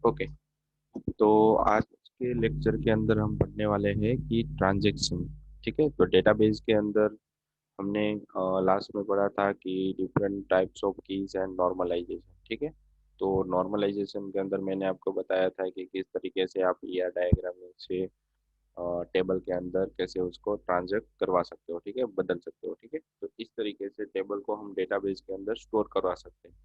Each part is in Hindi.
ओके। तो आज के लेक्चर के अंदर हम पढ़ने वाले हैं कि ट्रांजैक्शन। ठीक है, तो डेटाबेस के अंदर हमने लास्ट में पढ़ा था कि different types of keys and normalisation. ठीक है, तो नॉर्मलाइजेशन के अंदर मैंने आपको बताया था कि किस तरीके से आप ईआर डायग्राम से टेबल के अंदर कैसे उसको ट्रांजेक्ट करवा सकते हो। ठीक है, बदल सकते हो। ठीक है, तो इस तरीके से टेबल को हम डेटाबेस के अंदर स्टोर करवा सकते हैं।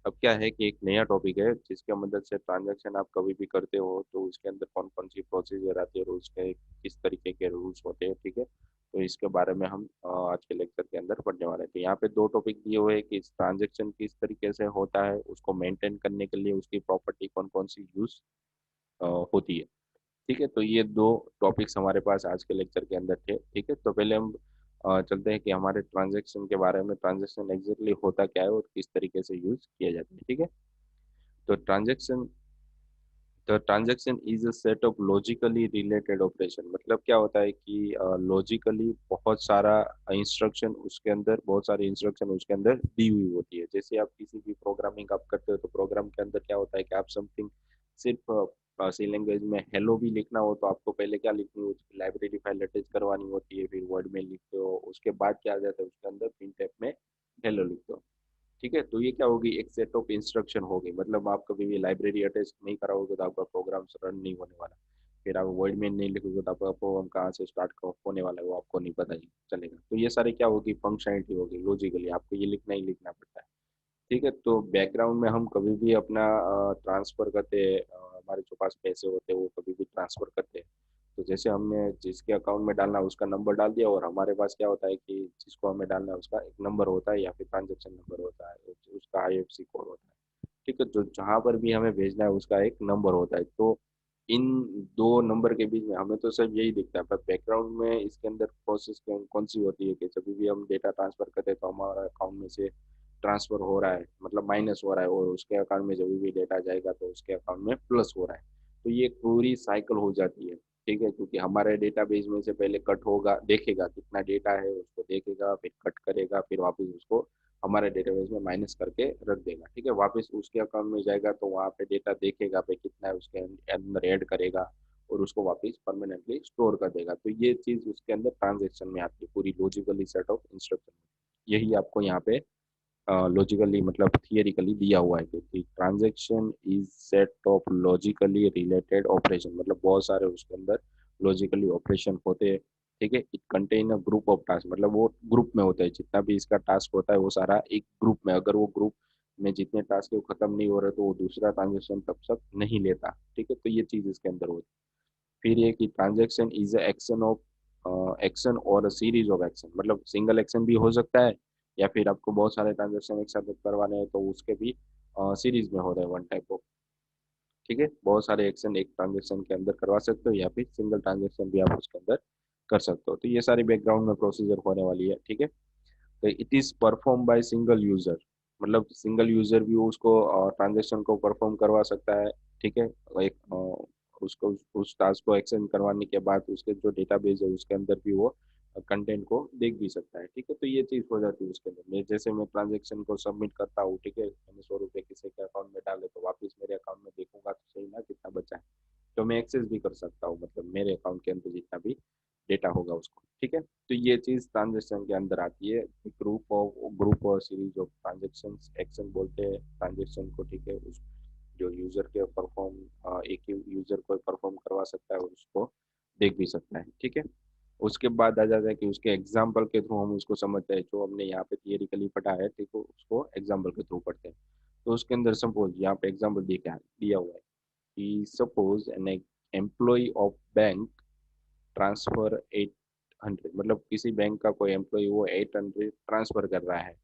अब क्या है कि एक नया टॉपिक है जिसके मदद से ट्रांजैक्शन आप कभी भी करते हो तो उसके अंदर कौन कौन सी प्रोसीजर आती है और उसके किस तरीके के रूल्स होते हैं। ठीक है, तो इसके बारे में हम आज के लेक्चर के अंदर पढ़ने वाले हैं। तो यहाँ पे दो टॉपिक दिए हुए हैं कि ट्रांजैक्शन किस तरीके से होता है, उसको मेंटेन करने के लिए उसकी प्रॉपर्टी कौन कौन सी यूज होती है। ठीक है, तो ये दो टॉपिक्स हमारे पास आज के लेक्चर के अंदर थे। ठीक है, तो पहले हम चलते हैं कि हमारे ट्रांजैक्शन के बारे में, ट्रांजैक्शन एग्जैक्टली होता क्या है और किस तरीके से यूज किया जाता है। ठीक है, तो transaction is a set of logically related operation. मतलब क्या होता है कि लॉजिकली बहुत सारा इंस्ट्रक्शन उसके अंदर, बहुत सारी इंस्ट्रक्शन उसके अंदर दी हुई होती है। जैसे आप किसी भी प्रोग्रामिंग आप करते हो तो प्रोग्राम के अंदर क्या होता है कि आप समथिंग सिर्फ सी लैंग्वेज में हेलो भी लिखना हो तो आपको पहले क्या लिखनी होती है, लाइब्रेरी फाइल अटैच करवानी होती है, फिर वर्ड में लिखते हो, उसके बाद क्या आ जाता है उसके अंदर प्रिंटफ में हेलो लिखते हो। ठीक है, तो ये क्या होगी, एक सेट ऑफ इंस्ट्रक्शन होगी। मतलब आप कभी भी लाइब्रेरी अटैच नहीं कराओगे तो आपका प्रोग्राम रन नहीं होने वाला। फिर आप वर्ड में नहीं लिखोगे तो आपका प्रोग्राम कहाँ से स्टार्ट होने वाला है वो आपको नहीं पता चलेगा। तो ये सारे क्या होगी, फंक्शनलिटी होगी, लॉजिकली आपको ये लिखना ही लिखना पड़ता है। ठीक है, तो बैकग्राउंड में हम कभी भी अपना ट्रांसफर करते हैं, हमारे जो पास पैसे होते हैं वो कभी भी ट्रांसफर करते हैं। तो जैसे हमने जिसके अकाउंट में डालना है उसका नंबर डाल दिया, और हमारे पास क्या होता है कि जिसको हमें डालना है उसका एक नंबर होता है या फिर ट्रांजेक्शन नंबर होता है, उसका आईएफएससी कोड होता है। ठीक है, तो जहां पर भी हमें भेजना है उसका एक नंबर होता है। तो इन दो नंबर के बीच में हमें तो सब यही दिखता है, पर बैकग्राउंड में इसके अंदर प्रोसेस कौन सी होती है कि जब भी हम डेटा ट्रांसफर करते हैं तो हमारा अकाउंट में से ट्रांसफर हो रहा है, मतलब माइनस हो रहा है, और उसके अकाउंट में जब भी डेटा जाएगा तो उसके अकाउंट में प्लस हो रहा है। तो ये पूरी साइकिल हो जाती है। ठीक है, क्योंकि हमारे डेटाबेस में से पहले कट होगा, देखेगा कितना डेटा है, उसको देखेगा, फिर कट करेगा, फिर वापस उसको हमारे डेटाबेस में माइनस करके रख देगा। ठीक है, वापस उसके अकाउंट में जाएगा तो वहाँ पे डेटा देखेगा पे कितना है, उसके अंदर ऐड करेगा और उसको वापस परमानेंटली स्टोर कर देगा। तो ये चीज उसके अंदर ट्रांजेक्शन में आती है, पूरी लॉजिकली सेट ऑफ इंस्ट्रक्शन। यही आपको यहाँ पे लॉजिकली मतलब थियरिकली दिया हुआ है कि transaction is set of logically related operation. मतलब बहुत सारे उसके अंदर लॉजिकली ऑपरेशन होते हैं। ठीक है, it contain a group of task, मतलब वो ग्रुप में होता है, जितना भी इसका टास्क होता है वो सारा एक ग्रुप में, अगर वो ग्रुप में जितने टास्क है वो खत्म नहीं हो रहे तो वो दूसरा ट्रांजेक्शन तब तक नहीं लेता। ठीक है, तो ये चीज इसके अंदर होती है। फिर ये कि transaction is a action of action और अ सीरीज ऑफ एक्शन। मतलब सिंगल एक्शन भी हो सकता है या फिर आपको बहुत सारे ट्रांजैक्शन एक साथ करवाने हैं तो उसके भी सीरीज में हो रहे हैं, वन टाइप ऑफ। ठीक है, बहुत सारे एक्शन एक ट्रांजेक्शन के अंदर करवा सकते हो या फिर सिंगल ट्रांजेक्शन भी आप उसके अंदर कर सकते हो। तो ये सारी बैकग्राउंड में प्रोसीजर होने वाली है। ठीक है, तो it is perform by single user. मतलब सिंगल यूजर भी उसको ट्रांजेक्शन को परफॉर्म करवा सकता है। ठीक है, एक उसको उस टास्क को एक्शन करवाने के बाद उसके जो डेटाबेस है उसके अंदर भी वो कंटेंट को देख भी सकता है। ठीक है, तो ये चीज हो जाती है उसके अंदर। जैसे मैं ट्रांजेक्शन को सबमिट करता हूँ, ठीक है, मैंने 100 रुपये किसी के अकाउंट में डाले तो वापस मेरे अकाउंट में देखूंगा तो सही ना कितना बचा है, तो मैं एक्सेस भी कर सकता हूँ, मतलब मेरे अकाउंट के अंदर जितना भी डेटा होगा उसको। ठीक है, तो ये चीज ट्रांजेक्शन के अंदर आती है। ग्रुप और सीरीज ऑफ ट्रांजेक्शन एक्शन बोलते हैं ट्रांजेक्शन को। ठीक है, उस जो यूजर के परफॉर्म एक ही यूजर को परफॉर्म करवा सकता है और उसको देख भी सकता है। ठीक है, उसके बाद आ जाता है कि उसके एग्जाम्पल के थ्रू हम उसको समझते हैं, जो हमने यहाँ पे थियरिकली पढ़ा है ठीक है उसको एग्जाम्पल के थ्रू पढ़ते हैं। तो उसके अंदर सपोज यहाँ पे एग्जाम्पल दिया हुआ है कि suppose an employee of bank transfer 800। मतलब किसी बैंक का कोई एम्प्लॉय वो 800 ट्रांसफर कर रहा है।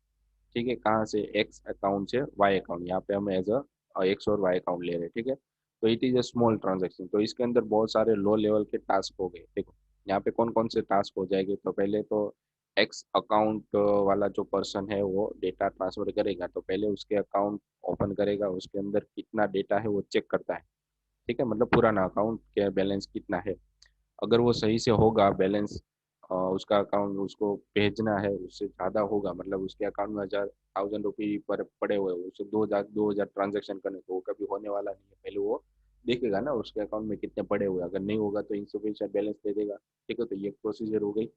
ठीक है, कहाँ से, एक्स अकाउंट से वाई अकाउंट। यहाँ पे हम एज अ एक्स और वाई अकाउंट ले रहे हैं। ठीक है, तो it is a small transaction. तो इसके अंदर बहुत सारे लो लेवल के टास्क हो गए। देखो यहाँ पे कौन कौन से टास्क हो जाएंगे, तो पहले तो एक्स अकाउंट वाला जो पर्सन है वो डेटा ट्रांसफर करेगा तो पहले उसके अकाउंट ओपन करेगा, उसके अंदर कितना डेटा है वो चेक करता है। ठीक है, मतलब पुराना अकाउंट के बैलेंस कितना है, अगर वो सही से होगा बैलेंस, उसका अकाउंट उसको भेजना है उससे ज़्यादा होगा, मतलब उसके अकाउंट में 1000 रुपये पर पड़े हुए हैं, उससे 2000 2000 ट्रांजेक्शन करने तो वो कभी होने वाला नहीं है। पहले वो देखेगा ना उसके अकाउंट में कितने पड़े हुए, अगर नहीं होगा तो इंसफिशिएंट बैलेंस दे देगा। ठीक है, तो ये प्रोसीजर हो गई।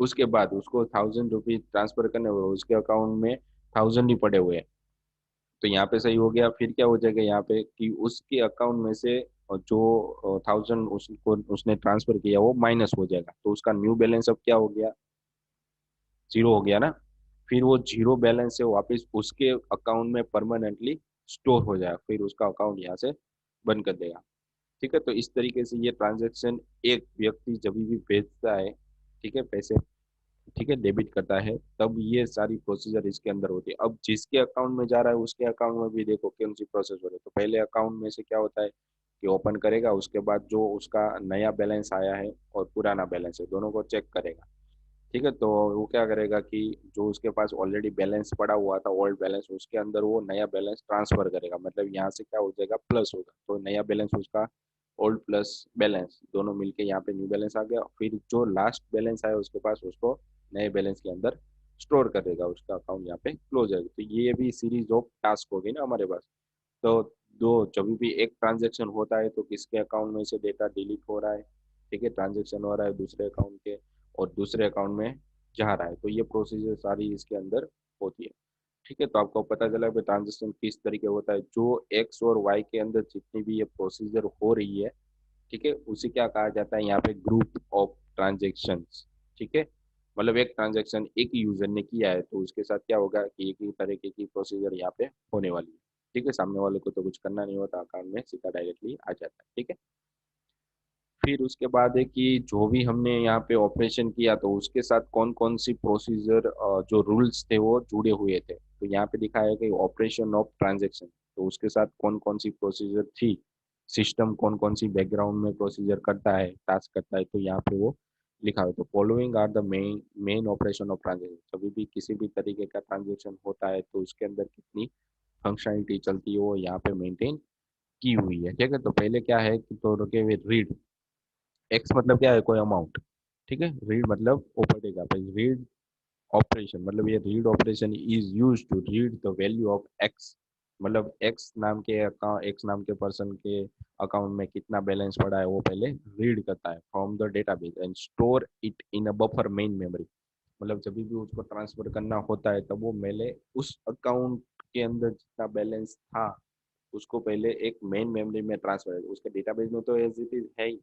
उसके बाद उसको 1000 रुपीज ट्रांसफर करने हुए, उसके अकाउंट में 1000 ही पड़े हुए हैं, तो यहाँ पे सही हो गया। फिर क्या हो जाएगा यहाँ पे कि उसके अकाउंट में से जो 1000 उसको उसने ट्रांसफर किया वो माइनस हो जाएगा, तो उसका न्यू बैलेंस अब क्या हो गया, जीरो हो गया ना। फिर वो जीरो बैलेंस से वापस उसके अकाउंट में परमानेंटली स्टोर हो जाएगा, फिर उसका अकाउंट यहाँ से बंद कर देगा। ठीक है, तो इस तरीके से ये ट्रांजेक्शन एक व्यक्ति जब भी भेजता है, ठीक है, पैसे, ठीक है, डेबिट करता है, तब ये सारी प्रोसीजर इसके अंदर होती है। अब जिसके अकाउंट में जा रहा है उसके अकाउंट में भी देखो कौन सी प्रोसेस हो रही है। तो पहले अकाउंट में से क्या होता है कि ओपन करेगा, उसके बाद जो उसका नया बैलेंस आया है और पुराना बैलेंस है दोनों को चेक करेगा। ठीक है, तो वो क्या करेगा कि जो उसके पास ऑलरेडी बैलेंस पड़ा हुआ था ओल्ड बैलेंस, उसके अंदर वो नया बैलेंस ट्रांसफर करेगा, मतलब यहाँ से क्या हो जाएगा प्लस होगा, तो नया बैलेंस उसका ओल्ड प्लस बैलेंस दोनों मिलके यहाँ पे न्यू बैलेंस आ गया। फिर जो लास्ट बैलेंस आया उसके पास उसको नए बैलेंस के अंदर स्टोर कर देगा, उसका अकाउंट यहाँ पे क्लोज है। तो ये भी सीरीज ऑफ टास्क हो गई ना हमारे पास। तो दो जब भी एक ट्रांजेक्शन होता है तो किसके अकाउंट में से डेटा डिलीट हो रहा है, ठीक है, ट्रांजेक्शन हो रहा है दूसरे अकाउंट के, और दूसरे अकाउंट में जा रहा है, तो ये प्रोसीजर सारी इसके अंदर होती है। ठीक है, तो आपको पता चला कि ट्रांजेक्शन किस तरीके होता है, जो एक्स और वाई के अंदर जितनी भी ये प्रोसीजर हो रही है, ठीक है, उसे क्या कहा जाता है यहाँ पे, ग्रुप ऑफ ट्रांजेक्शन। ठीक है, मतलब एक ट्रांजेक्शन एक यूजर ने किया है तो उसके साथ क्या होगा कि एक ही तरीके की प्रोसीजर यहाँ पे होने वाली है। ठीक है, सामने वाले को तो कुछ करना नहीं होता, अकाउंट में सीधा डायरेक्टली आ जाता है। ठीक है, फिर उसके बाद है कि जो भी हमने यहाँ पे ऑपरेशन किया तो उसके साथ कौन कौन सी प्रोसीजर, जो रूल्स थे वो जुड़े हुए थे, तो यहाँ पे दिखाया है कि ऑपरेशन ऑफ ट्रांजेक्शन, तो उसके साथ कौन कौन सी प्रोसीजर थी, सिस्टम कौन कौन सी बैकग्राउंड में प्रोसीजर करता है, टास्क करता है, तो यहाँ पे वो लिखा है। तो following are the main main operation of transaction, कभी भी किसी भी तरीके का ट्रांजेक्शन होता है तो उसके अंदर कितनी फंक्शनलिटी चलती है वो यहाँ पे मेंटेन की हुई है। ठीक है, तो पहले क्या है कि तो रुके हुए रीड, एक्स मतलब क्या है, कोई अमाउंट, ठीक है, रीड मतलब ऊपर देगा, भाई रीड ऑपरेशन, मतलब ये read operation is use to read the value of X, मतलब एक्स नाम के अकाउंट, एक्स नाम के पर्सन के अकाउंट में कितना बैलेंस पड़ा है वो पहले रीड करता है from the database and store it in a buffer main memory, मतलब जब भी उसको ट्रांसफर करना होता है तब वो पहले उस अकाउंट के अंदर जितना बैलेंस था उसको पहले एक मेन मेमोरी में ट्रांसफर, उसके डेटाबेस में तो एज इट इज है ही,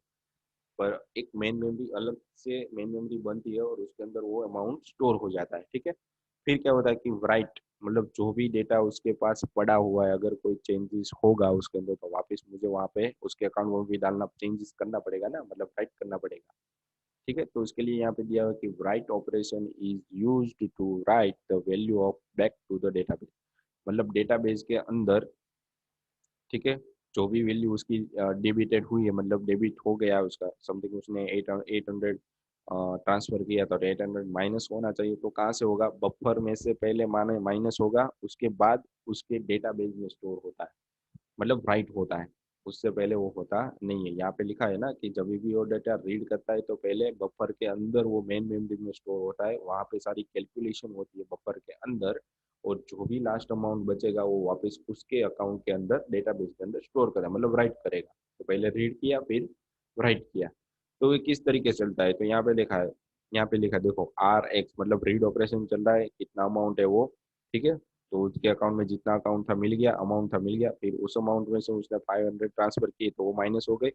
पर एक मेन मेमोरी अलग से मेन मेमोरी बनती है और उसके अंदर वो अमाउंट स्टोर हो जाता है। ठीक है, फिर क्या होता है कि राइट, मतलब जो भी डेटा उसके पास पड़ा हुआ है अगर कोई चेंजेस होगा उसके अंदर तो वापस मुझे वहाँ पे उसके अकाउंट में भी डालना, चेंजेस करना पड़ेगा ना, मतलब राइट करना पड़ेगा। ठीक है, तो उसके लिए यहाँ पे दिया हुआ कि write operation is used to write the value of back to the database, मतलब डेटाबेस के अंदर, ठीक है, जो भी वैल्यू उसकी डेबिटेड हुई है, मतलब डेबिट हो गया उसका समथिंग, उसने 800 ट्रांसफर किया तो 800 माइनस होना चाहिए, तो कहाँ से होगा, बफर में से पहले माने माइनस होगा, उसके बाद उसके डेटाबेस में स्टोर होता है, मतलब राइट होता है, उससे पहले वो होता नहीं है। यहाँ पे लिखा है ना कि जब भी वो डेटा रीड करता है तो पहले बफर के अंदर वो मेन मेमोरी में स्टोर होता है, वहाँ पे सारी कैलकुलेशन होती है बफर के अंदर, और जो भी लास्ट अमाउंट बचेगा वो वापस उसके अकाउंट के अंदर डेटाबेस के अंदर स्टोर करेगा, मतलब राइट करेगा। तो पहले रीड किया फिर राइट किया, तो ये किस तरीके से चलता है, तो यहाँ पे लिखा है, यहाँ पे लिखा है देखो आर एक्स, मतलब रीड ऑपरेशन चल रहा है, कितना अमाउंट है वो, ठीक है, तो उसके अकाउंट में जितना अकाउंट था मिल गया, अमाउंट था मिल गया, फिर उस अमाउंट में से उसने 500 ट्रांसफर किए तो वो माइनस हो गए,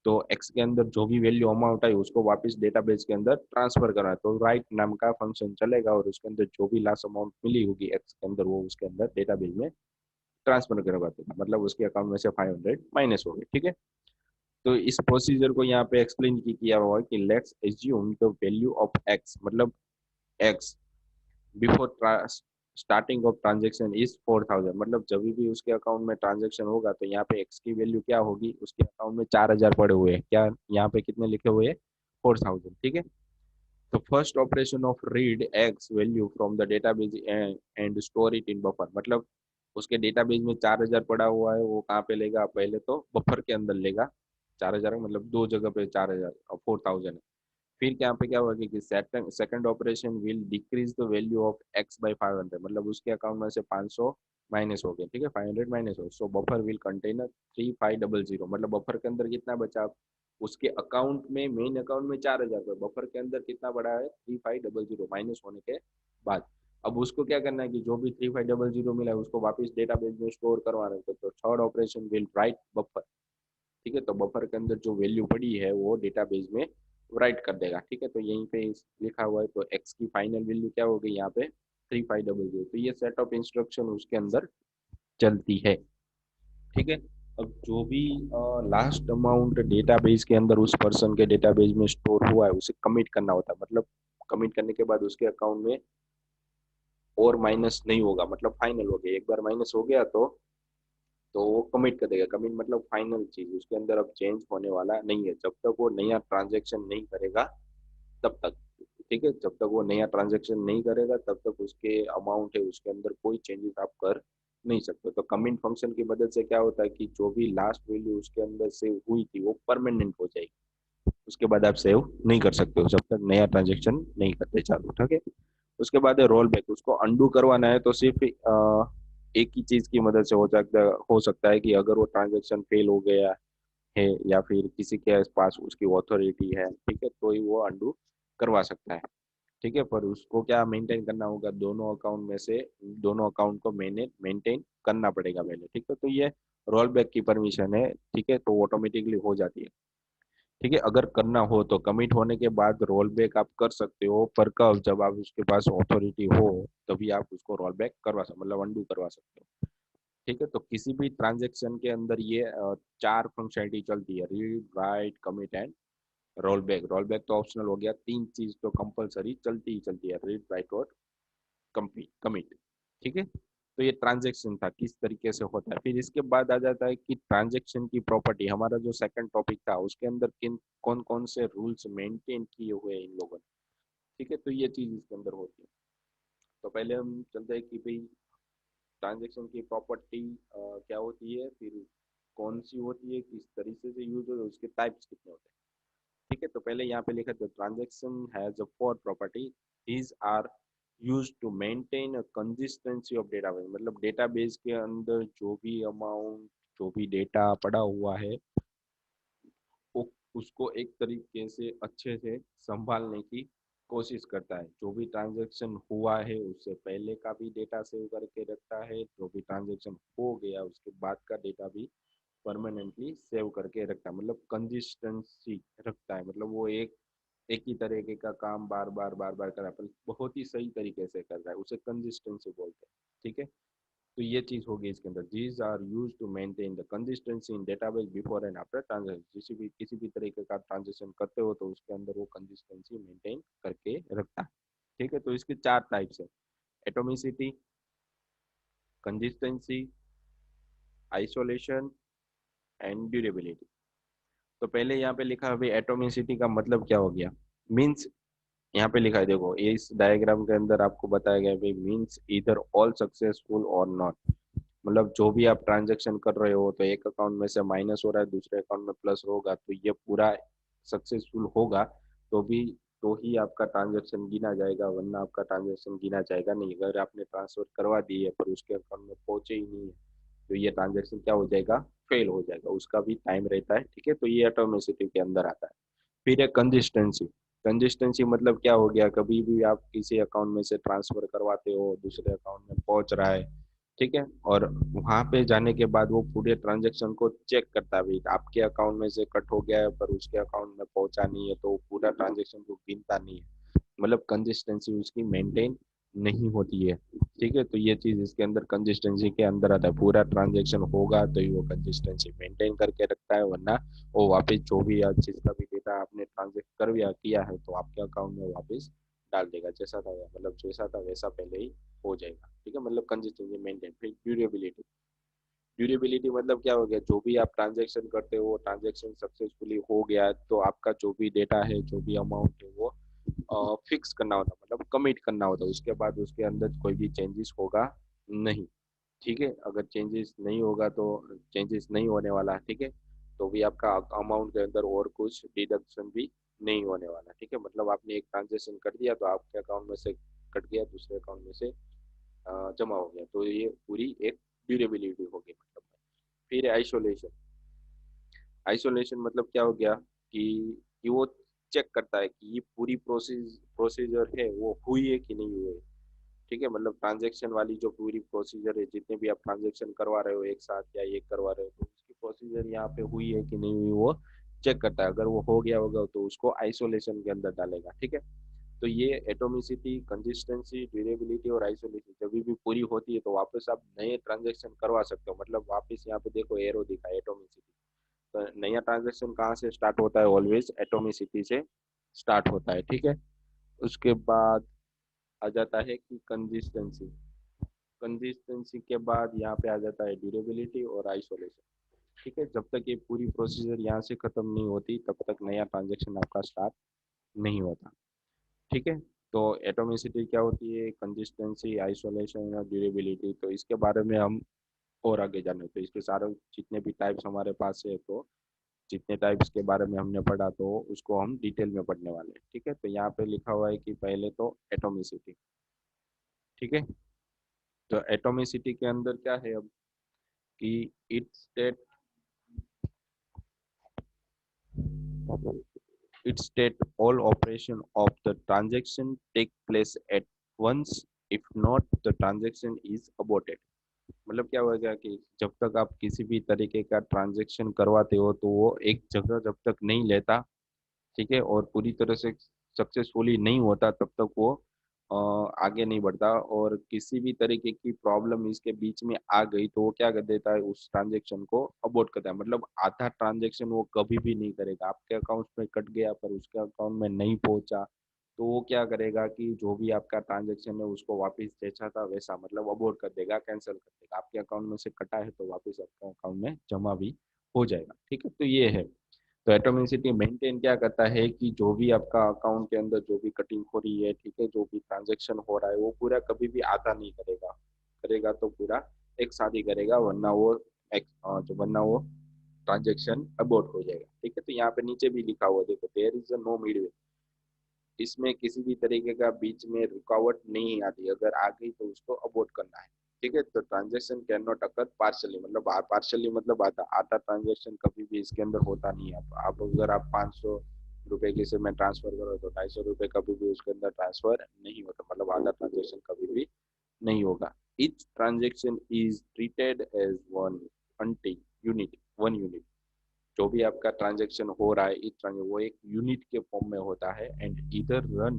तो एक्स के अंदर जो भी वैल्यू अमाउंट आई उसको वापस डेटाबेस के अंदर ट्रांसफर करना है, तो राइट नाम का फंक्शन चलेगा और उसके अंदर जो भी लास्ट अमाउंट मिली होगी एक्स के अंदर वो उसके अंदर डेटाबेस में ट्रांसफर करवा देगा, मतलब उसके अकाउंट में से 500 माइनस हो गए। ठीक है, तो इस प्रोसीजर को यहाँ पे एक्सप्लेन किया हुआ है कि let's assume the value of X, मतलब X before starting of transaction is 4000, मतलब जब भी उसके अकाउंट में ट्रांजेक्शन होगा तो यहाँ पे एक्स की वैल्यू क्या होगी, उसके अकाउंट में 4000 पड़े हुए हैं, क्या यहाँ पे कितने लिखे हुए हैं, 4000। ठीक है, तो first operation of read x value from the database and store it in buffer, मतलब उसके डेटाबेस में 4000 पड़ा हुआ है, वो कहाँ पे लेगा, पहले तो बफर के अंदर लेगा, 4000 मतलब दो जगह पे 4000 और 4000 है। फिर यहाँ पे क्या होगा कि second operation will decrease the value of X by 500, मतलब उसके अकाउंट में से 500 माइनस हो गया, ठीक है, 500 माइनस हो, सो बफर विल कंटेन 3500, मतलब बफर के अंदर कितना बचा, उसके अकाउंट में, मेन अकाउंट में 4000 रुपये, बफर के अंदर कितना बड़ा है 3500 माइनस होने के बाद। अब उसको क्या करना है कि जो भी 3500 मिला है उसको वापस डेटाबेस में स्टोर करवाना है, तो third operation will write buffer, ठीक है, तो बफर के अंदर जो वैल्यू पड़ी है वो डेटाबेस में राइट कर देगा, ठीक है, तो यहीं पे लिखा हुआ है, तो एक्स की फाइनल वैल्यू क्या हो गई यहाँ पे 3500, तो ये सेट ऑफ इंस्ट्रक्शन उसके अंदर चलती है, ठीक है। अब जो भी लास्ट अमाउंट डेटाबेस के अंदर उस पर्सन के डेटाबेस में स्टोर हुआ है उसे कमिट करना होता है, मतलब कमिट करने के बाद उसके अकाउंट में और माइनस नहीं होगा, मतलब फाइनल हो गया, एक बार माइनस हो गया तो वो कमिट कर देगा, कमिट मतलब फाइनल चीज, उसके अंदर अब चेंज होने वाला नहीं है, जब तक वो नया ट्रांजेक्शन नहीं करेगा तब तक, ठीक है, जब तक वो नया ट्रांजेक्शन नहीं करेगा तब तक उसके अमाउंट है उसके अंदर कोई चेंजेस आप कर नहीं सकते। तो कमिट फंक्शन की मदद से क्या होता है कि जो भी लास्ट वैल्यू उसके अंदर सेव हुई थी वो परमानेंट हो जाएगी, उसके बाद आप सेव नहीं कर सकते हो जब तक नया ट्रांजेक्शन नहीं करते चालू, ठीक है। उसके बाद है रोल बैक, उसको अंडू करवाना है तो सिर्फ एक ही चीज की मदद से हो सकता है कि अगर वो ट्रांजेक्शन फेल हो गया है या फिर किसी के पास उसकी ऑथोरिटी है, ठीक है, तो ही वो अंडू करवा सकता है, ठीक है, पर उसको क्या मेंटेन करना होगा, दोनों अकाउंट में से दोनों अकाउंट को मेंटेन करना पड़ेगा पहले, ठीक है, तो ये रोल बैक की परमिशन है, ठीक है, तो ऑटोमेटिकली हो जाती है, ठीक है, अगर करना हो तो कमिट होने के बाद रोल बैक आप कर सकते हो, पर कब, जब आप उसके पास ऑथोरिटी हो तभी आप उसको रोल बैक करवा सकते, मतलब अंडू करवा सकते हो, ठीक है, तो किसी भी ट्रांजेक्शन के अंदर ये चार फंक्शनलिटी चलती है, read write commit and roll back. Roll back तो ऑप्शनल हो गया, तीन चीज तो कंपलसरी चलती ही चलती है, रीड राइट और कमिट, ठीक है, तो ये ट्रांजेक्शन था किस तरीके से होता है। फिर इसके बाद आ जाता है कि ट्रांजेक्शन की प्रॉपर्टी, हमारा जो सेकंड टॉपिक था उसके अंदर किन कौन कौन से रूल्स मेंटेन किए हुए हैं इन लोगों ने, ठीक है, तो ये चीज इसके अंदर होती है। तो पहले हम चलते हैं कि भाई ट्रांजेक्शन की प्रॉपर्टी क्या होती है, फिर कौन सी होती है, किस तरीके से यूज होती है, उसके टाइप्स कितने होते हैं, ठीक है, तो पहले यहाँ पे लिखा था transaction has a four property, these are used to maintain a consistency of database, मतलब डेटाबेस के अंदर जो भी अमाउंट, जो भी डेटा पड़ा हुआ है वो उसको एक तरीके से अच्छे से संभालने की कोशिश करता है, जो भी ट्रांजैक्शन हुआ है उससे पहले का भी डेटा सेव करके रखता है, जो भी ट्रांजैक्शन हो गया उसके बाद का डेटा भी परमानेंटली सेव करके रखता है, मतलब कंसिस्टेंसी रखता है, मतलब वो एक ही तरीके का काम बार बार बार बार कर रहा है, बहुत ही सही तरीके से कर रहा है, उसे कंसिस्टेंसी बोलते हैं, ठीक है, तो ये चीज होगी इसके अंदर, these are use to maintain the consistency in database before and after transaction, किसी भी तरीके का ट्रांजेक्शन करते हो तो उसके अंदर वो कंसिस्टेंसी मेंटेन करके रखता है, ठीक है, तो इसके चार टाइप्स है, atomicity, consistency, isolation and durability. तो पहले यहाँ पे लिखा है भाई एटोमिसिटी का मतलब क्या हो गया, मीन्स यहाँ पे लिखा है, देखो ये इस डायग्राम के अंदर आपको बताया गया है भाई, मीन्स इधर ऑल सक्सेसफुल और नॉट, मतलब जो भी आप ट्रांजेक्शन कर रहे हो तो एक अकाउंट में से माइनस हो रहा है दूसरे अकाउंट में प्लस होगा तो ये पूरा सक्सेसफुल होगा, तो भी तो ही आपका ट्रांजेक्शन गिना जाएगा, वरना आपका ट्रांजेक्शन गिना जाएगा नहीं, अगर आपने ट्रांसफर करवा दी है पर उसके अकाउंट में पहुंचे ही नहीं है तो ये ट्रांजेक्शन क्या हो जाएगा, फेल हो जाएगा, उसका भी टाइम रहता है, ठीक है, तो ये ऑटोमेसिटी के अंदर आता है। फिर है कंसिस्टेंसी, कंसिस्टेंसी मतलब क्या हो गया, कभी भी आप किसी अकाउंट में से ट्रांसफर करवाते हो दूसरे अकाउंट में पहुंच रहा है, ठीक है, और वहां पे जाने के बाद वो पूरे ट्रांजेक्शन को चेक करता है, भाई आपके अकाउंट में से कट हो गया है पर उसके अकाउंट में पहुंचा नहीं है तो पूरा ट्रांजेक्शन को गिनता नहीं है, मतलब कंसिस्टेंसी उसकी मेंटेन नहीं होती है, ठीक है, तो ये चीज इसके अंदर कंसिस्टेंसी के अंदर आता है, पूरा ट्रांजेक्शन होगा तो ही वो कंसिस्टेंसी मेंटेन करके रखता है, वरना वो वापस जो भी जिसका भी डेटा आपने ट्रांजेक्ट कर किया है तो आपके अकाउंट में वापस डाल देगा, जैसा था मतलब जैसा था वैसा पहले ही हो जाएगा, ठीक है, मतलब कंसिस्टेंसी मेंटेन। फिर ड्यूरेबिलिटी, ड्यूरेबिलिटी मतलब क्या हो गया, जो भी आप ट्रांजेक्शन करते हो ट्रांजेक्शन सक्सेसफुली हो गया तो आपका जो भी डेटा है जो भी अमाउंट है वो फिक्स करना होता, मतलब कमिट करना होता, उसके बाद उसके अंदर कोई भी चेंजेस होगा नहीं, ठीक है, अगर चेंजेस नहीं होगा तो चेंजेस नहीं होने वाला, ठीक है, तो भी आपका अमाउंट के अंदर और कुछ डिडक्शन भी नहीं होने वाला, ठीक है, मतलब आपने एक ट्रांजेक्शन कर दिया तो आपके अकाउंट में से कट गया दूसरे अकाउंट में से जमा हो गया, तो ये पूरी एक ड्यूरेबिलिटी हो गई मतलब। फिर आइसोलेशन। आइसोलेशन मतलब क्या हो गया कि वो चेक करता है कि ये पूरी प्रोसीजर है वो हुई है कि नहीं हुई है। ठीक है, मतलब ट्रांजेक्शन वाली जो पूरी प्रोसीजर है, जितने भी आप ट्रांजेक्शन करवा रहे हो एक साथ या एक करवा रहे हो, तो उसकी प्रोसीजर यहाँ पे हुई है कि नहीं हुई वो चेक करता है। अगर वो हो गया होगा तो उसको आइसोलेशन के अंदर डालेगा। ठीक है, तो ये एटोमिसिटी, कंसिस्टेंसी, ड्यूरेबिलिटी और आइसोलेशन जब भी पूरी होती है तो वापस आप नए ट्रांजेक्शन करवा सकते हो। मतलब वापस यहाँ पे देखो एरो दिखा है एटोमिसिटी, तो नया ट्रांजेक्शन कहाँ से स्टार्ट होता है? ऑलवेज एटोमिसिटी से स्टार्ट होता है। ठीक है, उसके बाद आ जाता है कि कंसिस्टेंसी। कंसिस्टेंसी के बाद यहाँ पे आ जाता है ड्यूरेबिलिटी और आइसोलेशन। ठीक है, जब तक ये पूरी प्रोसीजर यहाँ से खत्म नहीं होती तब तक नया ट्रांजेक्शन आपका स्टार्ट नहीं होता। ठीक है, तो एटोमिसिटी क्या होती है, कंसिस्टेंसी, आइसोलेशन और ड्यूरेबिलिटी, तो इसके बारे में हम और आगे जाने, तो इसके सारे जितने भी टाइप्स हमारे पास है, तो जितने टाइप्स के बारे में हमने पढ़ा तो उसको हम डिटेल में पढ़ने वाले हैं। ठीक है, तो यहाँ पे लिखा हुआ है कि पहले तो एटोमिसिटी। ठीक है, तो एटोमिसिटी के अंदर क्या है अब कि it state it state all operation of the transaction take place at once, if not the transaction is aborted। मतलब क्या होगा कि जब तक आप किसी भी तरीके का ट्रांजैक्शन करवाते हो तो वो एक जगह जब तक नहीं लेता, ठीक है, और पूरी तरह से सक्सेसफुली नहीं होता तब तक वो आगे नहीं बढ़ता। और किसी भी तरीके की प्रॉब्लम इसके बीच में आ गई तो वो क्या कर देता है, उस ट्रांजेक्शन को अबॉर्ट करता है। मतलब आधा ट्रांजेक्शन वो कभी भी नहीं करेगा। आपके अकाउंट में कट गया पर उसके अकाउंट में नहीं पहुंचा तो वो क्या करेगा कि जो भी आपका ट्रांजेक्शन है उसको वापस जैसा था वैसा मतलब अबॉर्ट कर देगा, कैंसिल कर देगा। आपके अकाउंट में से कटा है तो वापस आपके अकाउंट में जमा भी हो जाएगा। ठीक है, तो ये है। तो एटोमिसिटी मेंटेन क्या करता है कि जो भी आपका अकाउंट के अंदर जो भी कटिंग हो रही है, ठीक है, जो भी ट्रांजेक्शन हो रहा है वो पूरा कभी भी आधा नहीं करेगा। करेगा तो पूरा एक साथ ही करेगा, वरना वो वरना वो ट्रांजेक्शन अबॉर्ट हो जाएगा। ठीक है, तो यहाँ पे नीचे भी लिखा हुआ देखो, देयर इज नो मिडवे। इसमें किसी भी तरीके का बीच में रुकावट नहीं आती, अगर आ गई तो उसको अबॉर्ट करना है। ठीक है, तो transaction can not occur partially, मतलब पार्शली मतलब आधा आधा ट्रांजेक्शन कभी भी इसके अंदर होता नहीं है। आप अगर आप 500 रुपए किसी में ट्रांसफर करो तो 250 रुपए कभी भी उसके अंदर ट्रांसफर नहीं होता, मतलब आधा ट्रांजेक्शन कभी भी नहीं होगा। each transaction is treated as one unit unit one unit. जो भी आपका ट्रांजेक्शन हो रहा है इस वो एक यूनिट के फॉर्म में होता है, एंड इधर रन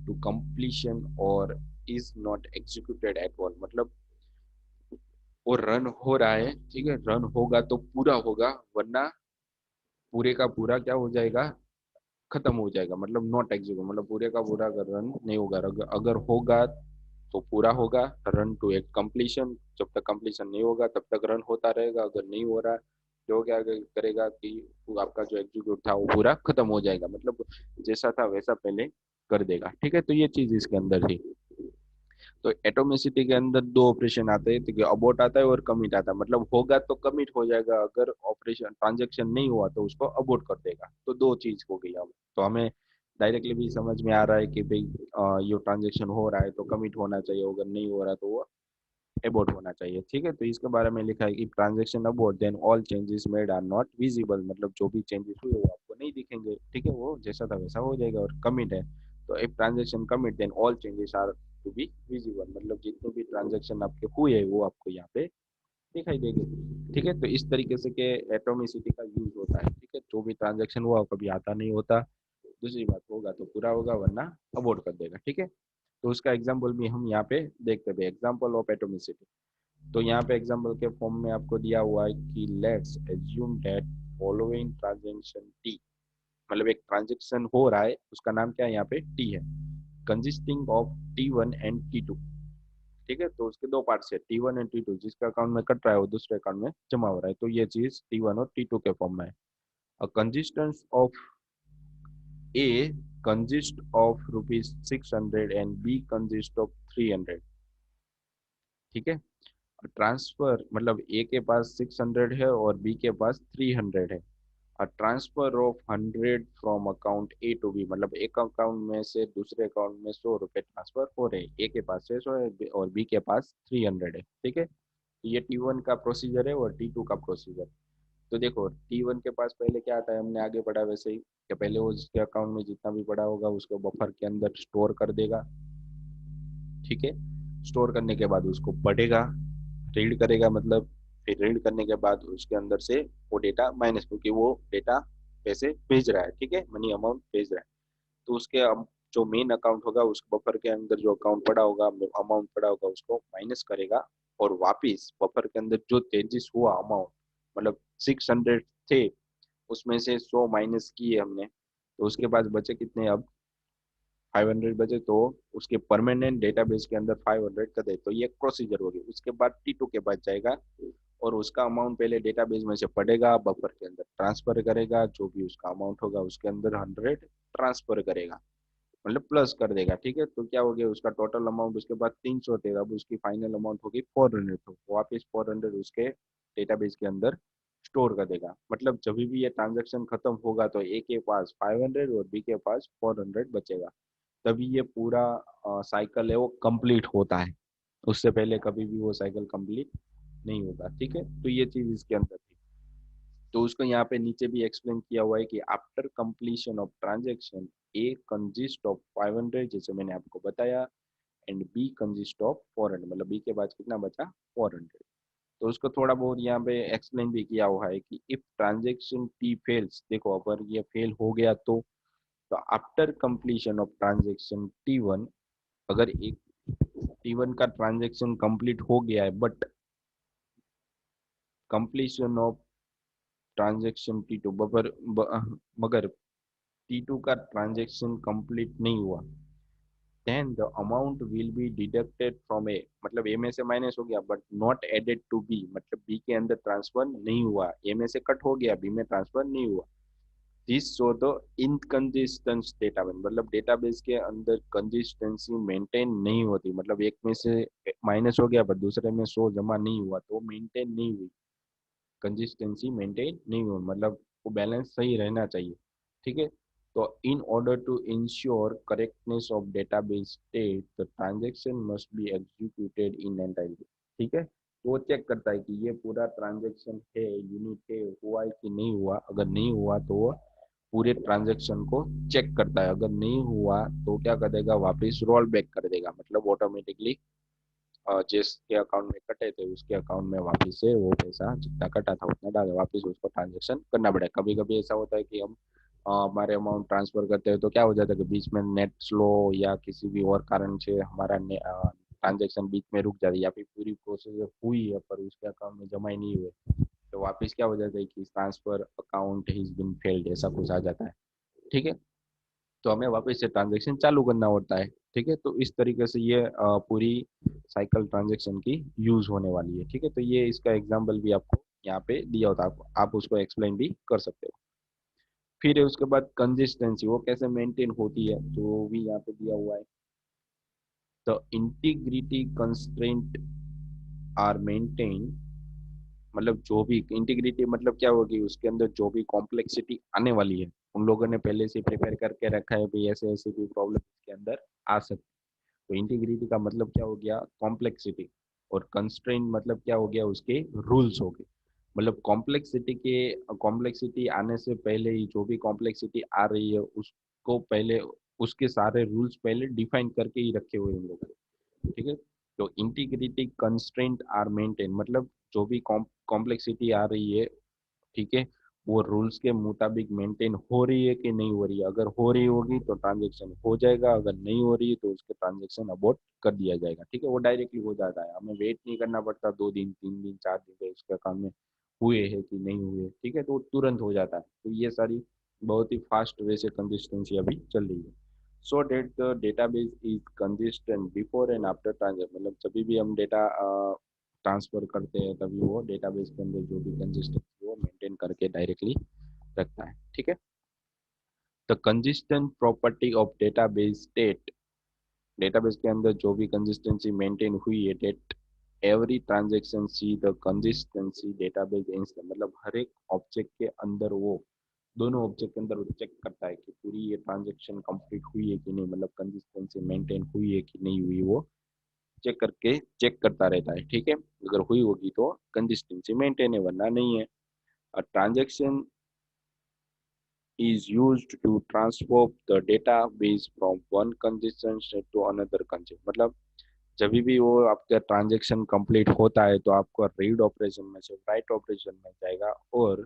टू कंप्लीशन और is not executed at all. मतलब वो रन हो रहा है, ठीक है, रन होगा तो पूरा होगा, वरना पूरे का पूरा क्या हो जाएगा, खत्म हो जाएगा। मतलब नॉट एग्जीक्यूट मतलब पूरे का पूरा अगर रन नहीं होगा, अगर होगा तो पूरा होगा, रन टू एक कंप्लीशन। जब तक कंप्लीशन नहीं होगा तब तक रन होता रहेगा, अगर नहीं हो रहा जो क्या करेगा कि वो आपका जो एग्जीक्यूट था वो पूरा खत्म हो जाएगा, मतलब जैसा था वैसा पहले कर देगा। ठीक है, तो ये चीज इसके अंदर थी। तो एटोमिसिटी के अंदर दो ऑपरेशन आते हैं, तो अबॉर्ट आता है और कमिट आता है। मतलब होगा तो कमिट हो जाएगा, अगर ऑपरेशन ट्रांजेक्शन नहीं हुआ तो उसको अबॉर्ट कर देगा। तो दो चीज हो गई। अब तो हमें डायरेक्टली भी समझ में आ रहा है कि भाई ये ट्रांजेक्शन हो रहा है तो कमिट होना चाहिए, अगर नहीं हो रहा तो वो अबॉर्ट होना चाहिए। ठीक है, तो इसके बारे में लिखा है कि transaction abort then all changes made are not visible. मतलब जो भी चेंजेस हुए वो आपको नहीं दिखेंगे, ठीक है, वो जैसा था वैसा हो जाएगा। और कमिट है तो if transaction commit then all changes are to be visible, मतलब जितने भी ट्रांजेक्शन आपके हुए वो आपको यहाँ पे दिखाई देंगे। ठीक है, तो इस तरीके से के एटोमिसिटी का यूज होता है। ठीक है, जो भी ट्रांजेक्शन हुआ कभी आता नहीं होता, दूसरी बात होगा तो पूरा होगा, वरना अबॉर्ट कर देगा। ठीक है, तो उसका एग्जाम्पल भी हम यहाँ पे देखते हैं, एग्जाम्पल ऑफ एटोमिसिटी। तो यहाँ पे एग्जाम्पल के फॉर्म में आपको दिया हुआ है कि let's assume that following transaction T. मतलब एक ट्रांजेक्शन हो रहा है, उसका नाम क्या है यहाँ पे, टी है, consisting of T1 and T2। ठीक है, तो उसके दो पार्ट्स है, T1 एंड T2। जिसका अकाउंट में कट रहा है वो दूसरे अकाउंट में जमा हो रहा है, तो ये चीज T1 और T2 के फॉर्म में है। A consistence of A consist of rupees 600 and B consist of 300। ठीक है, ट्रांसफर मतलब ए के पास 600 है और बी के पास 300 है। Transfer of 100 from account A to B, मतलब एक अकाउंट में से दूसरे अकाउंट में 100 रुपए ट्रांसफर हो रहे हैं। ए के पास 600 है और बी के पास 300 है, ठीक है। ये T1 का प्रोसीजर है और T2 का प्रोसीजर। तो देखो T1 के पास पहले क्या आता है, हमने आगे पढ़ा वैसे ही, कि पहले वो उसके अकाउंट में जितना भी पड़ा होगा उसको बफर के अंदर स्टोर कर देगा, ठीक है। स्टोर करने के बाद उसको पढ़ेगा, रीड करेगा, मतलब फिर रीड करने के बाद उसके अंदर से वो डेटा माइनस, क्योंकि वो डेटा पैसे भेज रहा है, ठीक है, मनी अमाउंट भेज रहा है। तो उसके जो मेन अकाउंट होगा उस बफर के अंदर जो अकाउंट पड़ा होगा, अमाउंट पड़ा होगा, उसको माइनस करेगा और वापिस बफर के अंदर जो तेजिस हुआ अमाउंट, मतलब 600 थे, उसमें से 100 माइनस किए हमने, तो उसके पास बचे कितने अब, 500 बचे। तो उसके परमानेंट डेटाबेस के अंदर 500 कर दे, तो ये प्रोसीजर होगी। उसके बाद T2 के पास जाएगा और उसका अमाउंट पहले डेटाबेस में से पढ़ेगा, बफर के अंदर ट्रांसफर करेगा, जो भी उसका अमाउंट होगा उसके अंदर 100 ट्रांसफर करेगा, मतलब प्लस कर देगा, ठीक है। तो क्या हो गया, उसका टोटल अमाउंट उसके बाद 300 थे, अब उसकी फाइनल अमाउंट होगी 400, तो वापस 400 उसके डेटाबेस के अंदर स्टोर कर देगा। मतलब जब भी ये ट्रांजेक्शन खत्म होगा तो ए के पास 500 और बी के पास 400 बचेगा, तभी ये पूरा साइकिल है वो कंप्लीट होता है। उससे पहले कभी भी वो साइकिल कंप्लीट नहीं होता, ठीक है। तो ये चीज इसके अंदर थी। तो उसको यहाँ पे नीचे भी एक्सप्लेन किया हुआ है कि after completion of transaction A consist of 500, जैसे मैंने आपको बताया, एंड बी कंजिस्ट ऑफ 400, मतलब बी के बाद कितना बचा, 400। तो उसको थोड़ा बहुत यहाँ पे एक्सप्लेन भी किया हुआ है कि इफ ट्रांजेक्शन टी फेल्स, देखो अगर ये फेल हो गया तो after completion of transaction T1, अगर एक T1 का ट्रांजेक्शन कंप्लीट हो गया है but completion of transaction T2 मगर T2 का ट्रांजेक्शन कंप्लीट नहीं हुआ, then the amount will be deducted from A, मतलब ए में से माइनस हो गया but not added to B, मतलब बी के अंदर ट्रांसफर नहीं हुआ, ए में से कट हो गया, बी में ट्रांसफर नहीं हुआ। This show the inconsistent data, मतलब डेटाबेस के अंदर कंसिस्टेंसी मेंटेन नहीं होती, मतलब एक में से माइनस हो गया पर दूसरे में 100 जमा नहीं हुआ तो मेंटेन नहीं हुई, कंसिस्टेंसी मेंटेन नहीं हुई, मतलब वो बैलेंस सही रहना चाहिए, ठीक है। तो in order to ensure correctness of database state the transaction must be executed in entirely, ठीक है। तो वो चेक करता है कि ये पूरा ट्रांजेक्शन है, यूनिट है, हुआ है कि नहीं हुआ, अगर नहीं हुआ तो वो पूरे ट्रांजेक्शन को चेक करता है, अगर नहीं हुआ तो क्या कर देगा, वापस रोल बैक कर देगा, मतलब ऑटोमेटिकली जिसके अकाउंट में कटे थे उसके अकाउंट में वापस से वो पैसा जितना कटा था उतना डाले, वापस उसको ट्रांजेक्शन करना पड़ेगा। कभी कभी ऐसा होता है कि हम हमारे अमाउंट ट्रांसफर करते हैं तो क्या हो जाता है कि बीच में नेट स्लो या किसी भी और कारण से हमारा ट्रांजेक्शन बीच में रुक जाती है, या फिर पूरी प्रोसेस हुई है पर उसके अकाउंट में जमा ही नहीं हुए, तो वापस क्या हो जाता है कि transfer account is been failed, ऐसा कुछ आ जाता है, ठीक है। तो हमें वापस से ट्रांजेक्शन चालू करना होता है, ठीक है। तो इस तरीके से ये पूरी साइकिल ट्रांजेक्शन की यूज होने वाली है, ठीक है। तो ये इसका एग्जांपल भी आपको यहाँ पे दिया होता है, आप उसको एक्सप्लेन भी कर सकते हो। फिर उसके बाद कंसिस्टेंसी वो कैसे मेंटेन होती है, तो वो भी यहाँ पे दिया हुआ है। The integrity constraint are maintain, मतलब जो भी इंटीग्रिटी मतलब क्या होगी, उसके अंदर जो भी कॉम्प्लेक्सिटी आने वाली है उन लोगों ने पहले से प्रिपेयर करके रखा है, भाई ऐसे ऐसे भी प्रॉब्लम इसके अंदर आ सकती है। तो इंटीग्रिटी का मतलब क्या हो गया, कॉम्प्लेक्सिटी, और कंस्ट्रेंट मतलब क्या हो गया, उसके रूल्स हो गए। मतलब कॉम्प्लेक्सिटी आने से पहले ही जो भी कॉम्प्लेक्सिटी आ रही है उसको पहले उसके सारे रूल्स पहले डिफाइन करके ही रखे हुए हैं लोगों ने, ठीक है। तो इंटीग्रिटी कंस्ट्रेंट आर मेंटेन, मतलब जो भी कॉम्प्लेक्सिटी आ रही है, ठीक है, वो रूल्स के मुताबिक मेंटेन हो रही है कि नहीं हो रही है, अगर हो रही होगी तो ट्रांजेक्शन हो जाएगा, अगर नहीं हो रही है तो उसके ट्रांजेक्शन अबॉर्ट कर दिया जाएगा, ठीक है। वो डायरेक्टली हो जाता है, हमें वेट नहीं करना पड़ता 2 दिन 3 दिन 4 दिन उसके अकाउंट में हुए है कि नहीं हुए, ठीक है, तो वो तुरंत हो जाता है। तो ये सारी बहुत ही फास्ट वे से कंसिस्टेंसी अभी चल रही है। So that the database is consistent before and after transaction, मतलब जब भी हम डेटा ट्रांसफर करते हैं तभी वो डेटाबेस के अंदर जो भी कंसिस्टेंसी वो मेंटेन करके डायरेक्टली रखता है, ठीक है। The consistent property of database state, database के अंदर जो भी कंसिस्टेंसी मेंटेन हुई है, that every transaction see the consistency database instant, मतलब हर एक ऑब्जेक्ट के अंदर वो दोनों ऑब्जेक्ट के अंदर वो चेक करता है कि पूरी ये ट्रांजेक्शन कंप्लीट हुई है कि नहीं, मतलब कंसिस्टेंसी मेंटेन हुई है कि नहीं हुई, वो चेक करता रहता है। ठीक है, अगर हुई होगी तो कंसिस्टेंसी मेंटेन है, वरना नहीं है। A transaction is used to transfer the database from one consistent state to another consistent, मतलब जब भी वो आपका ट्रांजेक्शन कंप्लीट होता है तो आपको रीड ऑपरेशन में से राइट ऑपरेशन में जाएगा, और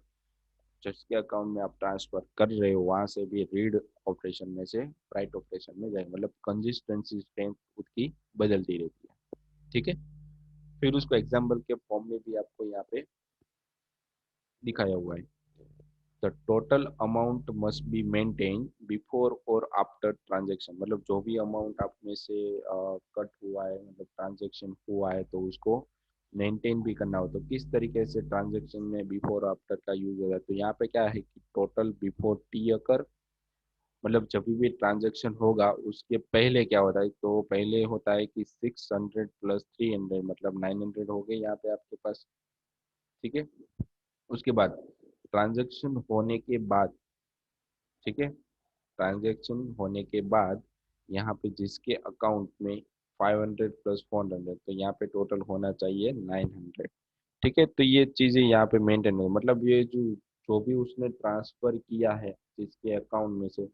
जिसके अकाउंट में आप ट्रांसफर कर रहे हो वहां से भी रीड ऑपरेशन में से राइट ऑपरेशन में जाएगा, मतलब कंसिस्टेंसी स्ट्रेंथ खुद की बदलती रहती है। ठीक है, फिर उसको एग्जाम्पल के फॉर्म में भी आपको यहाँ पे दिखाया हुआ है। The total amount must be maintain before और आफ्टर ट्रांजेक्शन, मतलब जो भी अमाउंट आप में से कट हुआ है, मतलब ट्रांजेक्शन हुआ है, तो उसको मेंटेन भी करना हो। तो किस तरीके से ट्रांजेक्शन में बिफोर आफ्टर का यूज होगा, तो यहाँ पे क्या है कि टोटल बिफोर टी अकर, मतलब जब भी ट्रांजेक्शन होगा उसके पहले क्या होता है, तो पहले होता है कि 600 प्लस 300, मतलब 900 हो गए यहाँ पे आपके पास। ठीक है, उसके बाद ट्रांजेक्शन होने के बाद, ठीक है, ट्रांजेक्शन होने के बाद यहाँ पे जिसके अकाउंट में 500 प्लस 400, तो यहाँ पे टोटल होना चाहिए 900। ठीक है, तो ये चीजें यहाँ पे मेंटेन हो, मतलब ये जो जो भी उसने ट्रांसफर किया है जिसके अकाउंट में से,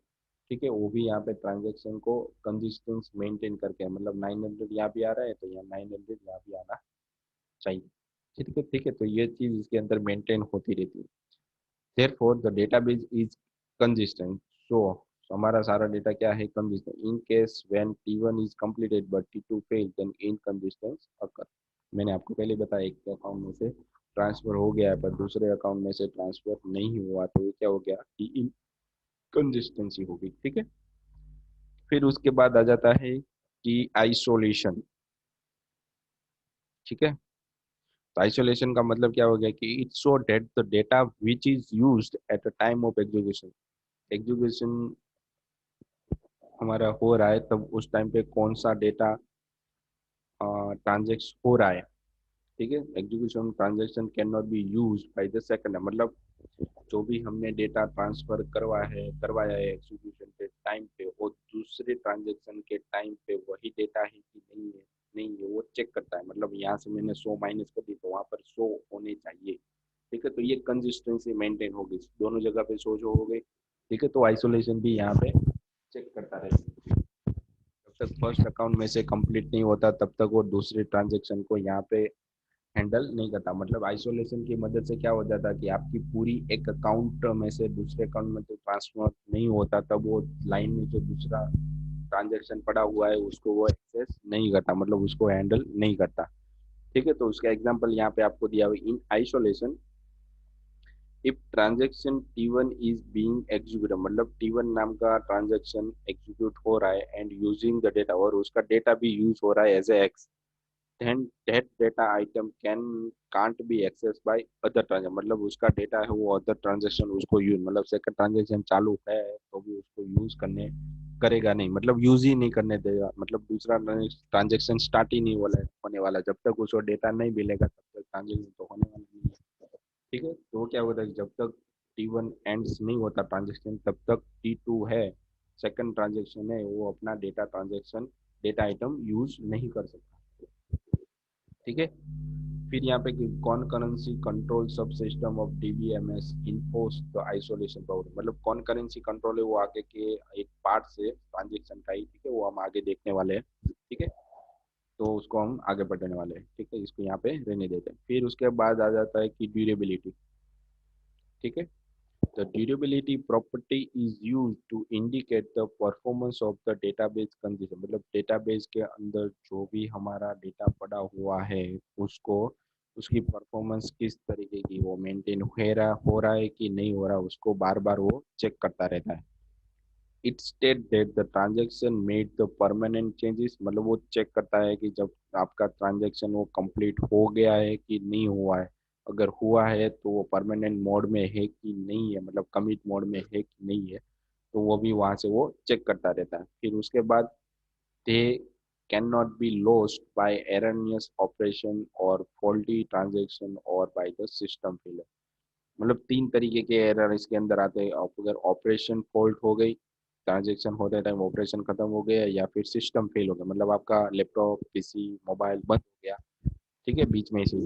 ठीक है, वो भी यहाँ पे ट्रांजेक्शन को कंसिस्टेंस मेंटेन करके, मतलब 900 यहाँ भी आ रहा है तो यहाँ 900 यहाँ भी आना चाहिए। ठीक है, ठीक है, तो ये चीज इसके अंदर मेंटेन होती रहती है। therefore the database is consistent, so हमारा सारा डेटा क्या है, consistent. In case when T1 is completed but T2 failed then inconsistency occur। मैंने आपको पहले बताया एक अकाउंट में से ट्रांसफर हो गया है पर दूसरे अकाउंट में से ट्रांसफर नहीं हुआ, तो ये क्या हो गया कि इनकंसिस्टेंसी हो गई। ठीक है, फिर उसके बाद आ जाता है कि आइसोलेशन। ठीक है, तो आइसोलेशन का मतलब क्या हो गया कि it's so that the data which is used at a time of execution, execution हमारा हो रहा है तब उस टाइम पे कौन सा डेटा ट्रांजेक्ट हो रहा है। ठीक है, execution transaction can not be use by the second, मतलब जो भी हमने डेटा ट्रांसफर करवाया है एग्जीक्यूशन के टाइम पे, वो दूसरे ट्रांजेक्शन के टाइम पे वही डेटा है कि नहीं है वो चेक करता है। मतलब यहाँ से मैंने 100 माइनस कर दी तो वहां पर 100 होने चाहिए। ठीक है, तो ये कंसिस्टेंसी मेंटेन होगी, दोनों जगह पे 100 हो गई। ठीक है, तो आइसोलेशन भी यहाँ पे चेक करता रहेगा। जब तक फर्स्ट अकाउंट में से कंप्लीट नहीं होता तब तक वो दूसरे ट्रांजेक्शन को यहाँ पे हैंडल नहीं करता। मतलब आइसोलेशन की मदद से क्या हो जाता कि आपकी पूरी एक अकाउंट में से दूसरे अकाउंट में तो ट्रांसफर नहीं होता, तब वो लाइन में जो दूसरा ट्रांजेक्शन पड़ा हुआ है उसको वो एक्सेस नहीं करता, मतलब उसको हैंडल नहीं करता। ठीक है, तो उसका एग्जांपल यहाँ पे आपको दिया हुआ, in isolation if transaction T1 is being executed, मतलब T1 नाम का ट्रांजेक्शन एग्जीक्यूट हो रहा है एंड यूजिंग द डेटा, और उसका डेटा भी यूज हो रहा है as a X, then that data item can't be accessed by other transaction, मतलब उसका डेटा है वो अदर ट्रांजेक्शन उसको यूज, मतलब सेकंड ट्रांजेक्शन चालू है तो भी उसको यूज करने करेगा नहीं, मतलब यूज ही नहीं करने देगा, मतलब दूसरा ट्रांजेक्शन स्टार्ट ही नहीं होने वाला जब तक उसको डेटा नहीं मिलेगा, तब तक ट्रांजेक्शन तो होने वाला नहीं है। ठीक है, तो क्या होता है जब तक T1 एंड्स नहीं होता ट्रांजेक्शन तब तक T2 है, सेकंड ट्रांजेक्शन है, वो अपना डेटा आइटम यूज नहीं कर सकता। ठीक है, फिर यहाँ पे कॉनकरेंसी कंट्रोल सब system of DBMS enforce the isolation power, मतलब कॉनकरेंसी कंट्रोल है वो आगे के एक पार्ट से ट्रांजेक्शन का ही। ठीक है, वो हम आगे देखने वाले हैं। ठीक है, तो उसको हम आगे बढ़ने वाले हैं। ठीक है, इसको यहाँ पे रहने देते हैं। फिर उसके बाद आ जाता है कि ड्यूरेबिलिटी। ठीक है, the durability property is used to indicate the performance of the database condition, मतलब डेटाबेस के अंदर जो भी हमारा डेटा पड़ा हुआ है उसको उसकी परफॉर्मेंस किस तरीके की वो मेंटेन हो रहा है कि नहीं हो रहा, उसको बार बार वो चेक करता रहता है। It state that the transaction made the permanent changes, मतलब वो चेक करता है कि जब आपका ट्रांजेक्शन वो कंप्लीट हो गया है कि नहीं हुआ है, अगर हुआ है तो वो परमानेंट मोड में है कि नहीं है, मतलब कमिट मोड में है कि नहीं है, तो वो भी वहां से वो चेक करता रहता है। फिर उसके बाद they can not be lost by erroneous operation और फॉल्टी ट्रांजेक्शन और बाय द सिस्टम फेलियर, मतलब तीन तरीके के एरर इसके अंदर आते हैं। अगर ऑपरेशन फॉल्ट हो गई, ट्रांजेक्शन होते टाइम ऑपरेशन खत्म हो गया, या फिर सिस्टम फेल हो गया, मतलब आपका लैपटॉप पीसी मोबाइल बंद हो गया, ठीक है, बीच में से,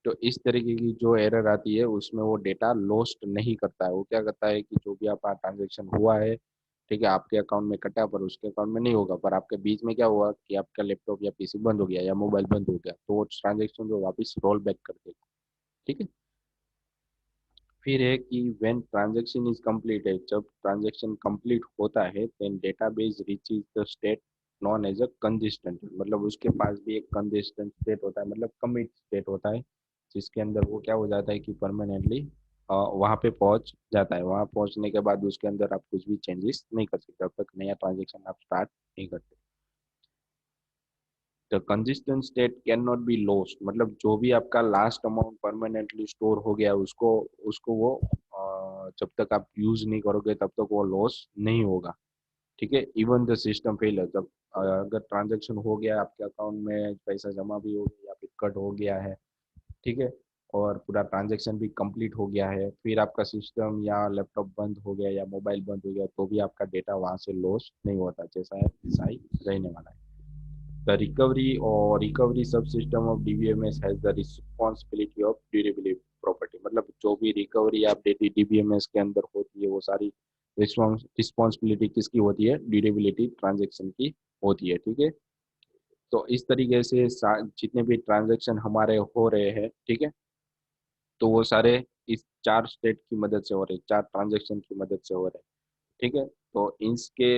तो इस तरीके की जो एरर आती है उसमें वो डेटा लॉस्ट नहीं करता है। वो क्या करता है कि जो भी आपका ट्रांजेक्शन हुआ है, ठीक है, आपके अकाउंट में कटा पर उसके अकाउंट में नहीं होगा, पर आपके बीच में क्या हुआ कि आपका लैपटॉप या पीसी बंद हो गया या मोबाइल बंद हो गया, तो वो ट्रांजेक्शन जो वापस रोल बैक कर देगा, ठीक है। फिर है कि व्हेन ट्रांजैक्शन इज कंप्लीट है, जब ट्रांजैक्शन कंप्लीट होता है, then database reaches the state known as a consistent, मतलब उसके पास भी एक कंसिस्टेंट स्टेट होता है, मतलब कमिट स्टेट होता है, जिसके अंदर वो क्या हो जाता है कि परमानेंटली वहां पे पहुंच जाता है। वहां पहुंचने के बाद उसके अंदर आप कुछ भी चेंजेस नहीं कर सकते, जब तक नया ट्रांजेक्शन आप स्टार्ट नहीं करते। The consistent state can not be lost, मतलब जो भी आपका लास्ट अमाउंट परमानेंटली स्टोर हो गया उसको उसको वो जब तक आप यूज नहीं करोगे तब तक वो लॉस नहीं होगा, ठीक है। इवन द सिस्टम फेल है, जब अगर ट्रांजेक्शन हो गया आपके अकाउंट में, पैसा जमा भी हो गया या फिर कट हो गया है, ठीक है, और पूरा ट्रांजेक्शन भी कंप्लीट हो गया है, फिर आपका सिस्टम या लैपटॉप बंद हो गया या मोबाइल बंद हो गया, तो भी आपका डेटा वहां से लॉस नहीं होता, जैसा है वैसा ही रहने वाला है। The recovery or recovery subsystem of DBMS has the responsibility of durability property, मतलब जो भी रिकवरी आप डीबीएमएस के अंदर होती है वो सारी रिस्पॉन्सिबिलिटी किसकी होती है, ड्यूरेबिलिटी ट्रांजेक्शन की होती है, ठीक है। तो इस तरीके से जितने भी ट्रांजेक्शन हमारे हो रहे हैं, ठीक है, तो वो सारे इस चार स्टेट की मदद से हो रहे हैं, चार ट्रांजेक्शन की मदद से हो रहे हैं, ठीक है। तो इसके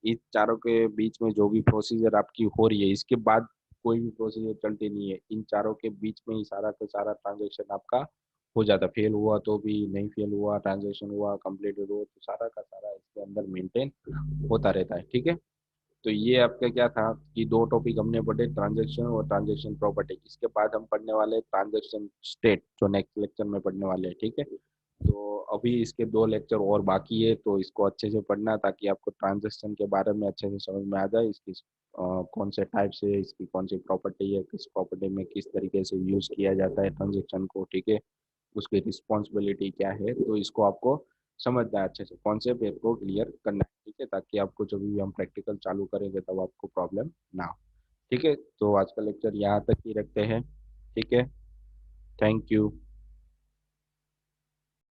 इस चारों के बीच में जो भी प्रोसीजर आपकी हो रही है, इसके बाद कोई भी प्रोसीजर चलती नहीं है, इन चारों के बीच में ही सारा का सारा ट्रांजेक्शन आपका हो जाता है। फेल हुआ तो भी, नहीं फेल हुआ, ट्रांजेक्शन हुआ, कंप्लीटेड हुआ, तो सारा का सारा इसके अंदर मेंटेन होता रहता है, ठीक है। तो ये आपका क्या था कि दो टॉपिक हमने पढ़े, ट्रांजेक्शन और ट्रांजेक्शन प्रॉपर्टी। इसके बाद हम पढ़ने वाले ट्रांजेक्शन स्टेट, जो नेक्स्ट लेक्चर में पढ़ने वाले हैं, ठीक है। तो अभी इसके दो लेक्चर और बाकी है, तो इसको अच्छे से पढ़ना ताकि आपको ट्रांजेक्शन के बारे में अच्छे से समझ में आ जाए, इसकी कौन से टाइप से, इसकी कौन सी प्रॉपर्टी है, किस प्रॉपर्टी में किस तरीके से यूज किया जाता है ट्रांजेक्शन को, ठीक है, उसकी रिस्पॉन्सिबिलिटी क्या है, तो इसको आपको समझना है अच्छे से, कॉन्सेप्ट को क्लियर करना है, ठीक है, ताकि आपको जब भी हम प्रैक्टिकल चालू करेंगे तब आपको प्रॉब्लम ना हो, ठीक है। तो आज का लेक्चर यहाँ तक ही रखते हैं, ठीक है। Thank you.